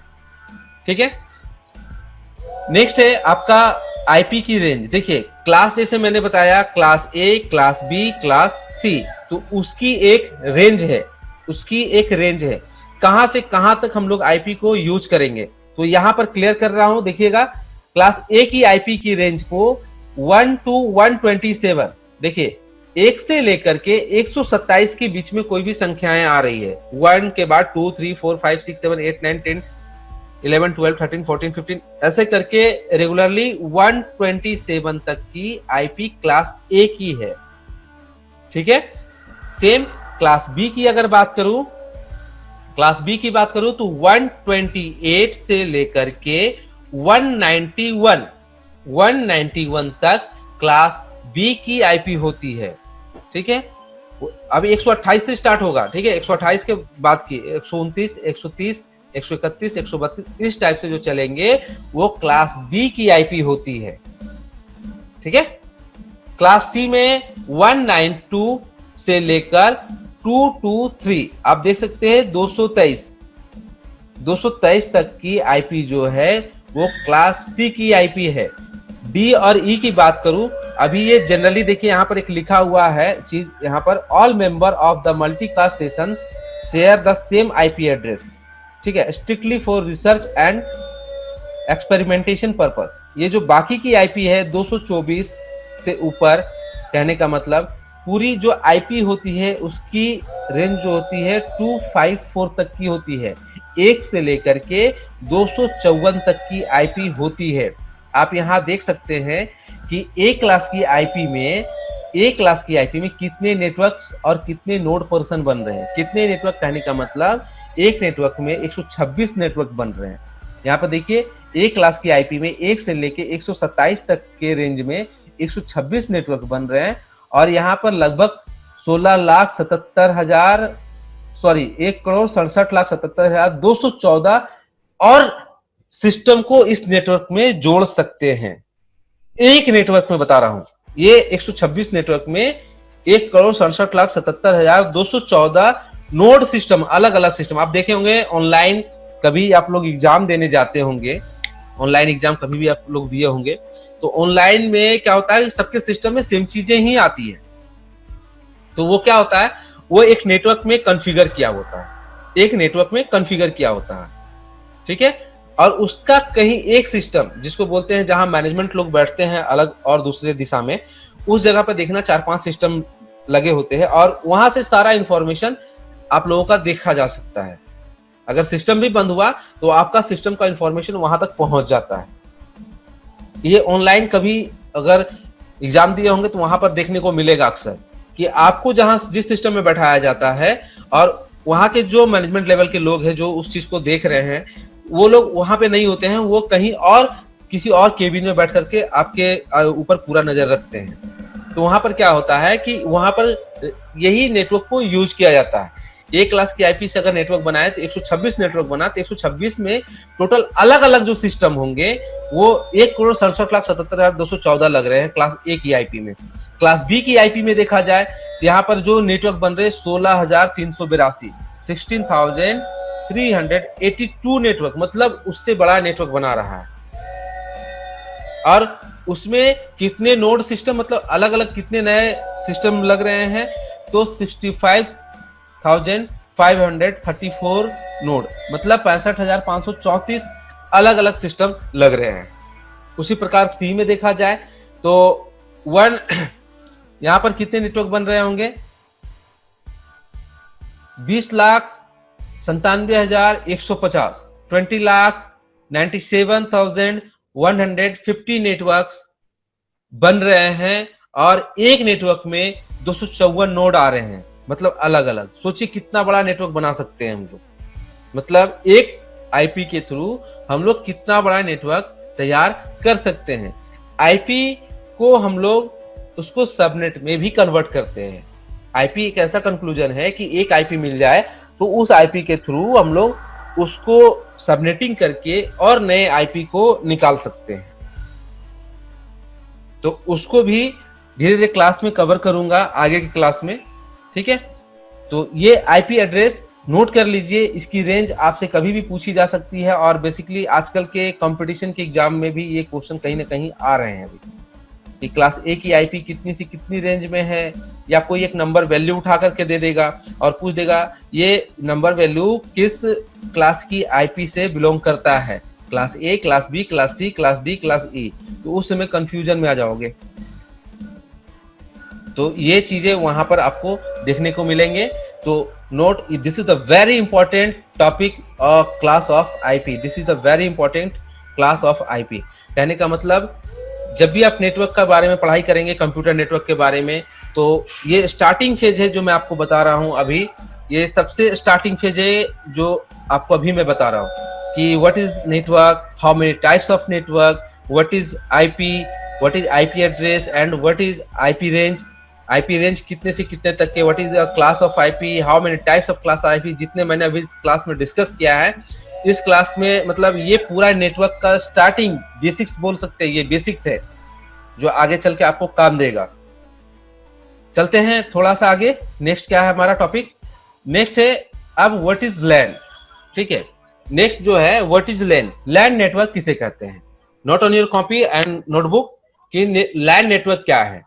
B: ठीक है, नेक्स्ट है आपका आईपी की रेंज। देखिए क्लास ए से मैंने बताया class A, class B, class C, तो उसकी एक रेंज है, कहां से कहां तक हम लोग आईपी को यूज करेंगे। तो यहां पर क्लियर कर रहा हूं, देखिएगा क्लास ए की आईपी की रेंज को 1 to 127, देखिए 1 से लेकर के 127 के बीच में कोई भी संख्याएं आ रही है, 1 के बाद 2 3 4 5 6 7 8 9 10 11 12 13 14 15 ऐसे करके रेगुलरली 127 तक की आईपी क्लास ए की है। ठीक है, सेम क्लास बी की अगर बात करूं, क्लास बी की बात करूं तो 128 से लेकर के 191 तक क्लास बी की आईपी होती है। ठीक है, अभी 128 से स्टार्ट होगा। ठीक है, 128 के बाद की 129, 130, 131, 132 इस टाइप से जो चलेंगे वो क्लास बी की आईपी होती है। ठीक है, क्लास सी में 192 से लेकर 223 आप देख सकते हैं 223 तक की आईपी जो है वो क्लास सी की आईपी है। डी और ई की बात करूं, अभी ये जनरली देखिए यहाँ पर एक लिखा हुआ है चीज, यहाँ पर all member of the multicast session share the same IP address. ठीक है, strictly for research and experimentation purpose. ये जो बाकी की आईपी है 224 से ऊपर, कहने का मतलब पूरी जो आईपी होती है उसकी रेंज जो होती है 254 तक की होती है, 1 से लेकर के 254 तक की आईपी होती है। आप यहाँ देख सकते हैं कि एक क्लास की आईपी में कितने नेटवर्क्स और कितने नोड पर्सन बन रहे हैं। कितने नेटवर्क कहने का मतलब एक नेटवर्क में 126 नेटवर्क बन रहे हैं। यहाँ पर देखिए एक क्लास की आईपी में 1 से लेके 127 तक के रेंज में 126 नेटवर्क बन रहे हैं और यहाँ पर लगभग 1,67,214 और सिस्टम को इस नेटवर्क में जोड़ सकते हैं। एक नेटवर्क में बता रहा हूं, ये 126 नेटवर्क में 1,67,214 नोड सिस्टम, अलग अलग सिस्टम। आप देखे होंगे ऑनलाइन, कभी आप लोग एग्जाम देने जाते होंगे, ऑनलाइन एग्जाम कभी भी आप लोग दिए होंगे, तो ऑनलाइन में क्या होता है, सबके सिस्टम में सेम चीजें ही आती है। तो वो क्या होता है, वो एक नेटवर्क में कॉन्फ़िगर किया होता है, ठीक है। और उसका कहीं एक सिस्टम जिसको बोलते हैं, जहां मैनेजमेंट लोग बैठते हैं अलग और दूसरे दिशा में, उस जगह पर देखना 4-5 सिस्टम लगे होते हैं और वहां से सारा इंफॉर्मेशन आप लोगों का देखा जा सकता है। अगर सिस्टम भी बंद हुआ तो आपका सिस्टम का इंफॉर्मेशन वहां तक पहुंच जाता है। ये ऑनलाइन कभी अगर एग्जाम दिए होंगे तो वहां पर देखने को मिलेगा अक्सर कि आपको जहां जिस सिस्टम में बैठाया जाता है और वहां के जो मैनेजमेंट लेवल के लोग हैं जो उस चीज को देख रहे हैं, वो लोग वहां पे नहीं होते हैं, वो कहीं और किसी और केबिन में बैठ करके आपके ऊपर पूरा नजर रखते हैं। तो वहां पर क्या होता है कि वहां पर यही नेटवर्क को यूज किया जाता है। एक क्लास की आईपी से अगर नेटवर्क बनाए तो 126 नेटवर्क बना, तो 126 में टोटल अलग अलग जो सिस्टम होंगे वो 1,67,214 लग रहे हैं क्लास ए की आईपी में। क्लास बी की आईपी में देखा जाए तो यहाँ पर जो नेटवर्क बन रहे हैं 16,382, 16,382 नेटवर्क, मतलब उससे बड़ा नेटवर्क बना रहा है। और उसमें कितने नोड सिस्टम, मतलब अलग अलग कितने नए सिस्टम लग रहे हैं, तो 65,534 नोड, मतलब 65,534 अलग अलग सिस्टम लग रहे हैं। उसी प्रकार सी में देखा जाए तो यहां पर कितने नेटवर्क बन रहे होंगे, 20,97,150, 20,97,150 नेटवर्क्स बन रहे हैं और एक नेटवर्क में 254 नोड आ रहे हैं, मतलब अलग अलग। सोचिए कितना बड़ा नेटवर्क बना सकते हैं हम लोग, मतलब एक आईपी के थ्रू हम लोग कितना बड़ा नेटवर्क तैयार कर सकते हैं। आईपी को हम लोग उसको सबनेट में भी कन्वर्ट करते हैं। आईपी एक ऐसा कंक्लूजन है कि एक आईपी मिल जाए तो उस आईपी के थ्रू हम लोग उसको सबनेटिंग करके और नए आईपी को निकाल सकते हैं। तो उसको भी धीरे धीरे क्लास में कवर करूंगा आगे की क्लास में, ठीक है। तो ये आईपी एड्रेस नोट कर लीजिए, इसकी रेंज आपसे कभी भी पूछी जा सकती है और बेसिकली आजकल के कंपटीशन के एग्जाम में भी ये क्वेश्चन कहीं ना कहीं आ रहे हैं अभी कि क्लास ए की आईपी कितनी से कितनी रेंज में है, या कोई एक नंबर वैल्यू उठा करके दे देगा और पूछ देगा ये नंबर वैल्यू किस क्लास की आईपी से बिलोंग करता है, class A, class B, class C, class D, class E. तो उस समय कंफ्यूजन में आ जाओगे। तो ये चीजें वहां पर आपको देखने को मिलेंगे। तो note, this is the very important topic of class of IP, this is the very important class of IP. कहने का मतलब जब भी आप नेटवर्क के बारे में पढ़ाई करेंगे, कंप्यूटर नेटवर्क के बारे में, तो ये स्टार्टिंग फेज है जो मैं आपको बता रहा हूं अभी, ये सबसे स्टार्टिंग फेज है जो आपको अभी मैं बता रहा हूं कि what is network, how many types of network, what is IP address and what is IP range, IP range कितने से कितने तक के, what is the class of IP, how many types of class IP, जितने मैंने अभी इस class में डिस्कस किया है। इस क्लास में मतलब ये पूरा नेटवर्क का स्टार्टिंग बेसिक्स बोल सकते हैं, ये बेसिक्स है जो आगे चल के आपको काम देगा। चलते हैं थोड़ा सा आगे, नेक्स्ट क्या है हमारा टॉपिक, नेक्स्ट है अब व्हाट इज लैन, ठीक है। नेक्स्ट जो है what is LAN, LAN network किसे कहते हैं, note on your copy and notebook कि लैन नेटवर्क क्या है।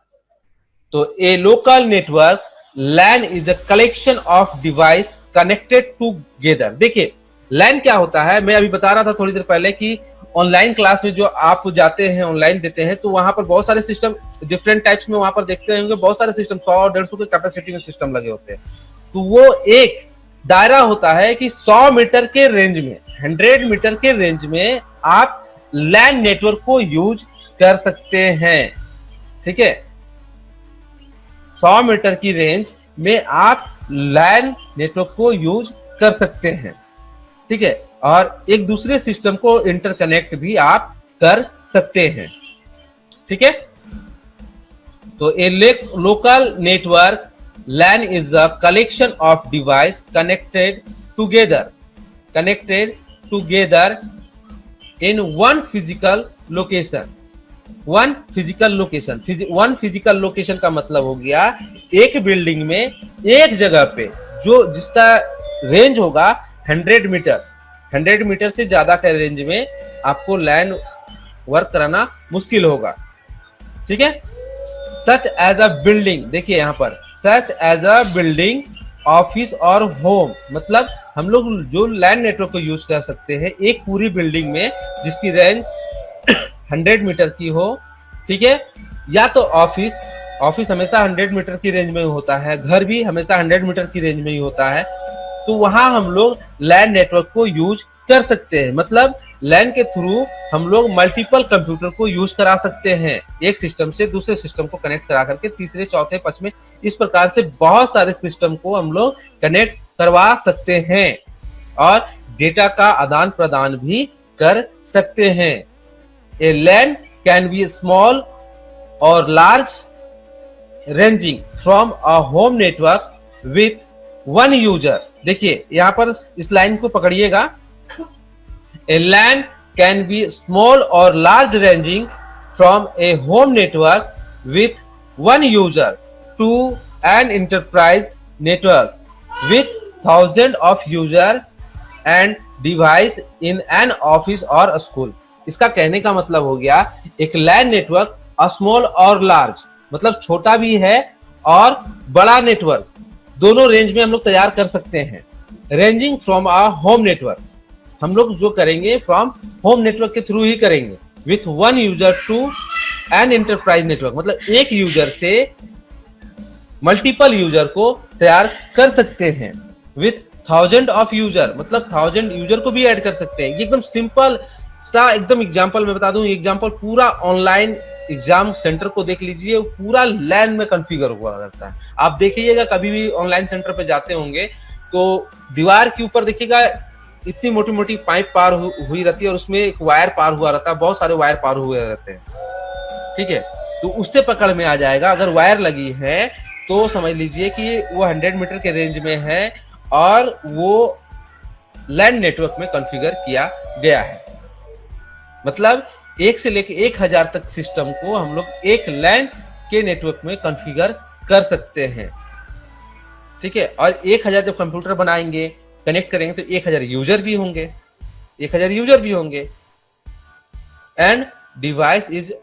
B: तो a local network, LAN is a collection of device connected together. देखिए लैन क्या होता है, मैं अभी बता रहा था थोड़ी देर पहले कि ऑनलाइन क्लास में जो आप जाते हैं, ऑनलाइन देते हैं, तो वहां पर बहुत सारे सिस्टम डिफरेंट टाइप्स में वहां पर देखते होंगे, बहुत सारे सिस्टम 100-150 के कैपेसिटी में सिस्टम लगे होते हैं। तो वो एक दायरा होता है कि 100 मीटर के रेंज में, 100 मीटर के रेंज में आप लैन नेटवर्क को यूज कर सकते हैं। ठीक है, 100 मीटर की रेंज में आप लैन नेटवर्क को यूज कर सकते हैं। ठीक है, और एक दूसरे सिस्टम को इंटरकनेक्ट भी आप कर सकते हैं। ठीक है, तो a local network LAN is a collection of device connected together in one physical location। One physical location का मतलब हो गया एक बिल्डिंग में एक जगह पे जो जिसका रेंज होगा 100 मीटर से ज्यादा के रेंज में आपको लैन वर्क कराना मुश्किल होगा। ठीक है, सच एज अ बिल्डिंग, देखिए यहाँ पर such as a building, office और होम, मतलब हम लोग जो लैन नेटवर्क को यूज कर सकते हैं एक पूरी बिल्डिंग में जिसकी रेंज 100 मीटर की हो। ठीक है, या तो ऑफिस हमेशा 100 मीटर की रेंज में होता है, घर भी हमेशा 100 मीटर की रेंज में ही होता है, तो वहां हम लोग लैन नेटवर्क को यूज कर सकते हैं। मतलब लैन के थ्रू हम लोग मल्टीपल कंप्यूटर को यूज करा सकते हैं, एक सिस्टम से दूसरे सिस्टम को कनेक्ट करा करके तीसरे चौथे पांचवें, इस प्रकार से बहुत सारे सिस्टम को हम लोग कनेक्ट करवा सकते हैं और डेटा का आदान प्रदान भी कर सकते हैं। ए लैन कैन बी स्मॉल और large, ranging from a home network with one user. देखिए यहाँ पर इस लाइन को पकड़िएगा, A LAN can be small or large ranging from a home network with one user to an enterprise network with thousands of users and device in an office or a school। इसका कहने का मतलब हो गया एक LAN network small और large, मतलब छोटा भी है और बड़ा नेटवर्क दोनों रेंज में हम लोग तैयार कर सकते हैं। Ranging from a home network, हम लोग जो करेंगे फ्रॉम होम नेटवर्क के थ्रू ही करेंगे। With one user to an enterprise network, मतलब एक यूजर से मल्टीपल यूजर को तैयार कर सकते हैं। विथ 1000 ऑफ यूजर, मतलब 1000 यूजर को भी ऐड कर सकते हैं। ये एकदम सिंपल सा एकदम एग्जांपल मैं बता दूं, एग्जांपल पूरा ऑनलाइन एग्जाम सेंटर को देख लीजिए, पूरा लैन में कॉन्फ़िगर हुआ रहता है। आप देखिएगा कभी भी ऑनलाइन सेंटर पे जाते होंगे तो दीवार के ऊपर देखिएगा इतनी मोटी मोटी पाइप पार हुई रहती है और उसमें एक वायर पार हुआ रहता है, बहुत सारे वायर पार हुए रहते हैं। ठीक है, तो उससे पकड़ में आ जाएगा। अगर वायर लगी है तो समझ लीजिए कि वो 100 मीटर के रेंज में है और वो लैन नेटवर्क में कॉन्फ़िगर किया गया है। मतलब 1 से लेकर 1000 तक सिस्टम को हम लोग एक लैन के नेटवर्क में कॉन्फ़िगर कर सकते हैं। ठीक है, और 1000 जब कंप्यूटर बनाएंगे कनेक्ट करेंगे तो 1000 यूजर भी होंगे। And device is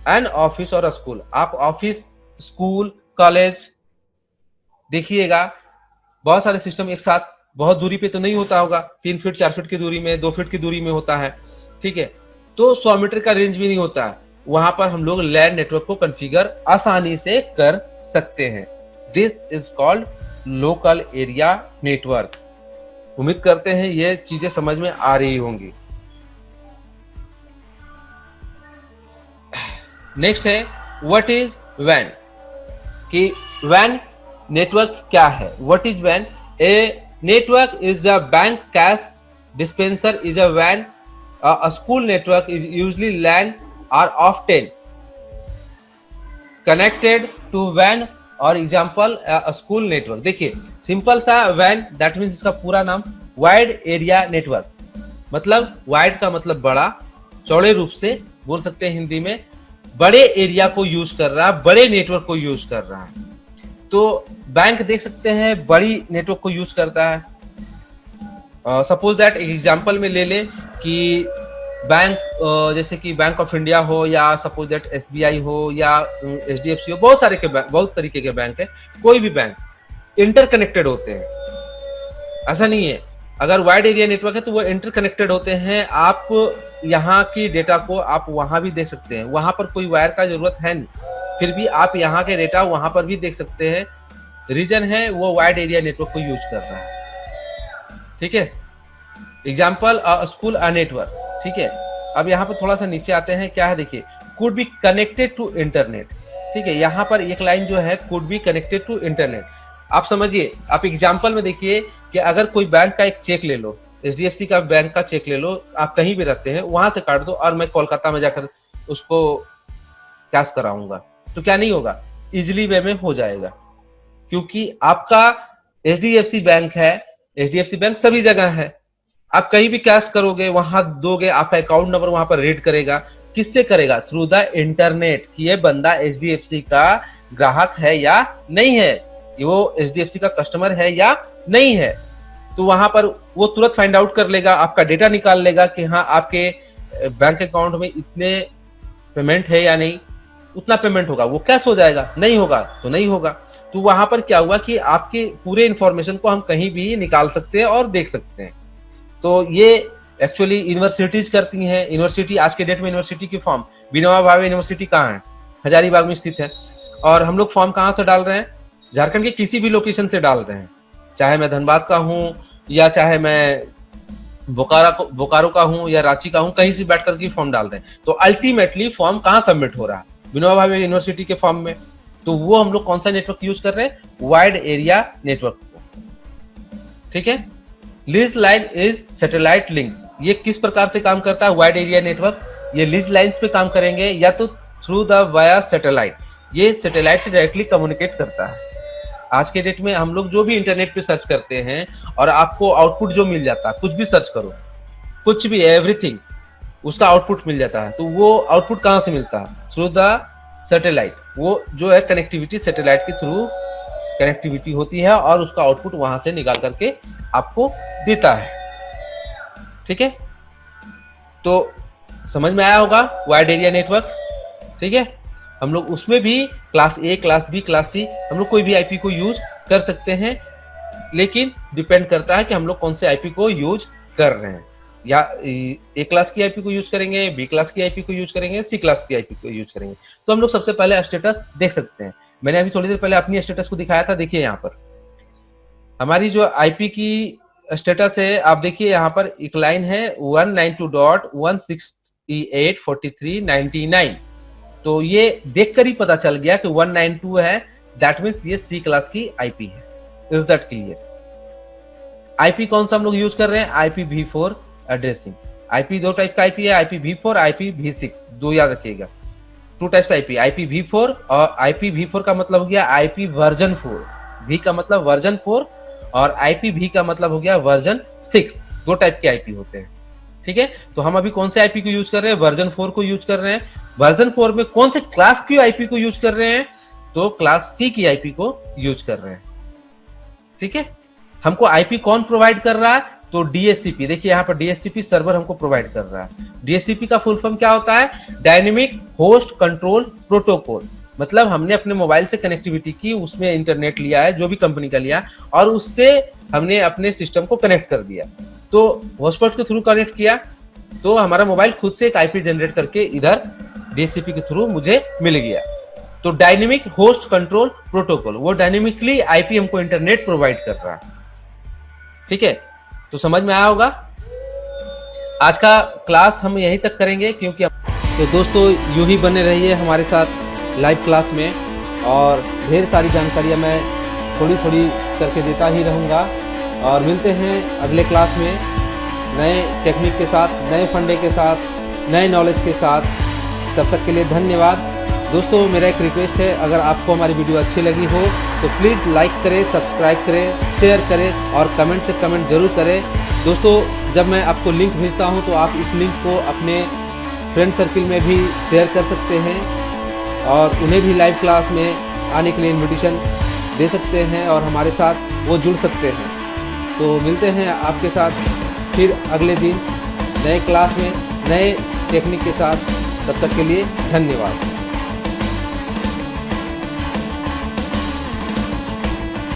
B: an office और स्कूल, आप ऑफिस, स्कूल, कॉलेज देखिएगा बहुत सारे सिस्टम एक साथ बहुत दूरी पे तो नहीं होता होगा, 3 फीट 4 फीट की दूरी में, 2 फीट की दूरी में होता है। ठीक है, तो 100 मीटर का रेंज भी नहीं होता है, वहां पर हम लोग लैन नेटवर्क को कॉन्फ़िगर आसानी से कर सकते हैं। This is called local area network. उम्मीद करते हैं ये चीजें समझ में आ रही होंगी। नेक्स्ट है व्हाट इज वैन, कि वैन नेटवर्क क्या है। व्हाट इज वैन? A network is a bank cash dispenser is a वैन। A school network is usually LAN or often connected to वैन और एग्जाम्पल स्कूल नेटवर्क। देखिए सिंपल सा वैन, दैट मीन्स इसका पूरा नाम वाइड एरिया नेटवर्क, मतलब वाइड का मतलब बड़ा, चौड़े रूप से बोल सकते हैं हिंदी में, बड़े एरिया को यूज कर रहा है, बड़े नेटवर्क को यूज कर रहा है। तो बैंक देख सकते हैं बड़ी नेटवर्क को यूज करता है। सपोज दैट एग्जाम्पल में ले ले कि बैंक जैसे कि बैंक ऑफ इंडिया हो या सपोज दैट एसबीआई हो या एचडीएफसी हो, बहुत सारे के बैंक, बहुत तरीके के बैंक है। कोई भी बैंक इंटरकनेक्टेड होते हैं, ऐसा नहीं है। अगर वाइड एरिया नेटवर्क है तो वो इंटरकनेक्टेड होते हैं। आप यहाँ की डेटा को आप वहां भी देख सकते हैं, वहां पर कोई वायर का जरूरत है नहीं, फिर भी आप यहाँ के डेटा वहां पर भी देख सकते हैं। रीजन है वो वाइड एरिया नेटवर्क को यूज कर रहा है। ठीक है, एग्जाम्पल स्कूल नेटवर्क। ठीक है, अब यहाँ पर थोड़ा सा नीचे आते हैं, क्या है देखिए, could be connected to internet. ठीक है, यहाँ पर एक लाइन जो है could be connected to internet, आप समझिए, आप एग्जाम्पल में देखिए कि अगर कोई बैंक का एक चेक ले लो, HDFC का बैंक का चेक ले लो, आप कहीं भी रहते हैं, वहां से काट दो और मैं कोलकाता में जाकर उसको कैश कराऊंगा, तो क्या नहीं होगा, इजिली वे में हो जाएगा, क्योंकि आपका HDFC बैंक है, HDFC बैंक सभी जगह है, आप कहीं भी कैश करोगे, वहां दोगे, आपका अकाउंट नंबर वहां पर रीड करेगा, किससे करेगा, थ्रू द इंटरनेट, कि ये बंदा HDFC का ग्राहक है या नहीं है, वो HDFC का कस्टमर है या नहीं है, तो वहां पर वो तुरंत फाइंड आउट कर लेगा, आपका डेटा निकाल लेगा कि हाँ आपके बैंक अकाउंट में इतने पेमेंट है या नहीं, उतना पेमेंट होगा, वो कैश हो जाएगा, नहीं होगा तो नहीं होगा। तो वहां पर क्या हुआ कि आपके पूरे इंफॉर्मेशन को हम कहीं भी निकाल सकते हैं और देख सकते हैं। तो ये एक्चुअली यूनिवर्सिटीज करती हैं। यूनिवर्सिटी आज के डेट में यूनिवर्सिटी की फॉर्म, विनोबा भावे यूनिवर्सिटी कहाँ है, हजारीबाग में स्थित है, और हम लोग फॉर्म कहाँ से डाल रहे हैं, झारखंड के किसी भी लोकेशन से डाल रहे हैं, चाहे मैं धनबाद का हूँ या चाहे मैं बोकारो का हूँ या रांची का हूँ, कहीं से बैठ करके फॉर्म डाल रहे हैं। तो अल्टीमेटली फॉर्म कहाँ सबमिट हो रहा है, विनोबा भावे यूनिवर्सिटी के फॉर्म में। तो वो हम लोग कौन सा नेटवर्क यूज कर रहे हैं, वाइड एरिया नेटवर्क को। ठीक है, lease line is satellite links, ये किस प्रकार से काम करता है, वाइड एरिया नेटवर्क, ये लीज लाइंस पे काम करेंगे या तो थ्रू द वाया सैटेलाइट, ये सैटेलाइट से डायरेक्टली कम्युनिकेट करता है। आज के डेट में हम लोग जो भी इंटरनेट पे सर्च करते हैं और आपको आउटपुट जो मिल जाता है, कुछ भी सर्च करो, कुछ भी, एवरीथिंग, उसका आउटपुट मिल जाता है। तो वो आउटपुट कहाँ से मिलता है, थ्रू द सैटेलाइट, वो जो है कनेक्टिविटी, सैटेलाइट के थ्रू कनेक्टिविटी होती है और उसका आउटपुट वहां से निकाल करके आपको देता है। ठीक है, तो समझ में आया होगा वाइड एरिया नेटवर्क। ठीक है, हम लोग उसमें भी class A, class B, class C, हम लोग कोई भी आईपी को यूज कर सकते हैं, लेकिन डिपेंड करता है कि हम लोग कौन से आईपी को यूज कर रहे हैं, या A क्लास की आईपी को यूज करेंगे, B क्लास की आईपी को यूज करेंगे, C क्लास की आईपी को यूज करेंगे। तो हम लोग सबसे पहले स्टेटस देख सकते हैं। मैंने अभी थोड़ी देर पहले अपनी स्टेटस को दिखाया था, देखिए यहाँ पर हमारी जो आईपी की स्टेटस है, आप देखिए यहाँ पर एक लाइन है 192.168.43.99, तो ये देखकर ही पता चल गया कि 192 है, दैट मींस ये C क्लास की आईपी है। Is that clear? आईपी कौन सा हम लोग यूज कर रहे हैं, IPv4 एड्रेसिंग। आईपी दो टाइप का आईपी है, IPv4, IPv6, दो याद रखिएगा, टू टाइप्स आईपी, IPv4 और IPv4 का मतलब हो गया IP वर्जन 4, V का मतलब वर्जन 4 और IPv का मतलब हो गया वर्जन 6, दो टाइप के आईपी होते हैं। ठीक है, तो हम अभी कौन से आईपी को यूज कर रहे हैं, वर्जन 4 को यूज कर रहे हैं। वर्जन 4 में कौन से क्लास की आईपी को यूज कर रहे हैं, तो क्लास C की आईपी को यूज कर रहे हैं। ठीक है, हमको आईपी कौन प्रोवाइड कर रहा है, तो DHCP, देखिए यहाँ पर DHCP सर्वर हमको प्रोवाइड कर रहा है। DHCP का फुल फॉर्म क्या होता है, डायनेमिक होस्ट कंट्रोल प्रोटोकॉल, मतलब हमने अपने मोबाइल से कनेक्टिविटी की, उसमें इंटरनेट लिया है जो भी कंपनी का लिया, और उससे हमने अपने सिस्टम को कनेक्ट कर दिया, तो हॉटस्पॉट के थ्रू कनेक्ट किया, तो हमारा मोबाइल खुद से एक आईपी जनरेट करके इधर DHCP के थ्रू मुझे मिल गया। तो डायनेमिक होस्ट कंट्रोल प्रोटोकॉल, वो डायनेमिकली आईपी हमको इंटरनेट प्रोवाइड कर रहा है। ठीक है, तो समझ में आया होगा। आज का क्लास हम यहीं तक करेंगे, क्योंकि
A: तो दोस्तों यूं ही बने रहिए हमारे साथ लाइव क्लास में, और ढेर सारी जानकारियाँ मैं थोड़ी थोड़ी करके देता ही रहूँगा। और मिलते हैं अगले क्लास में नए टेक्निक के साथ, नए फंडे के साथ, नए नॉलेज के साथ। तब तक के लिए धन्यवाद। दोस्तों मेरा एक रिक्वेस्ट है, अगर आपको हमारी वीडियो अच्छी लगी हो तो प्लीज़ लाइक करें, सब्सक्राइब करें, शेयर करें और कमेंट से कमेंट जरूर करें। दोस्तों जब मैं आपको लिंक भेजता हूं तो आप इस लिंक को अपने फ्रेंड सर्किल में भी शेयर कर सकते हैं और उन्हें भी लाइव क्लास में आने के लिए इन्विटेशन दे सकते हैं और हमारे साथ वो जुड़ सकते हैं। तो मिलते हैं आपके साथ फिर अगले दिन नए क्लास में नए टेक्निक के साथ। तब तक के लिए धन्यवाद।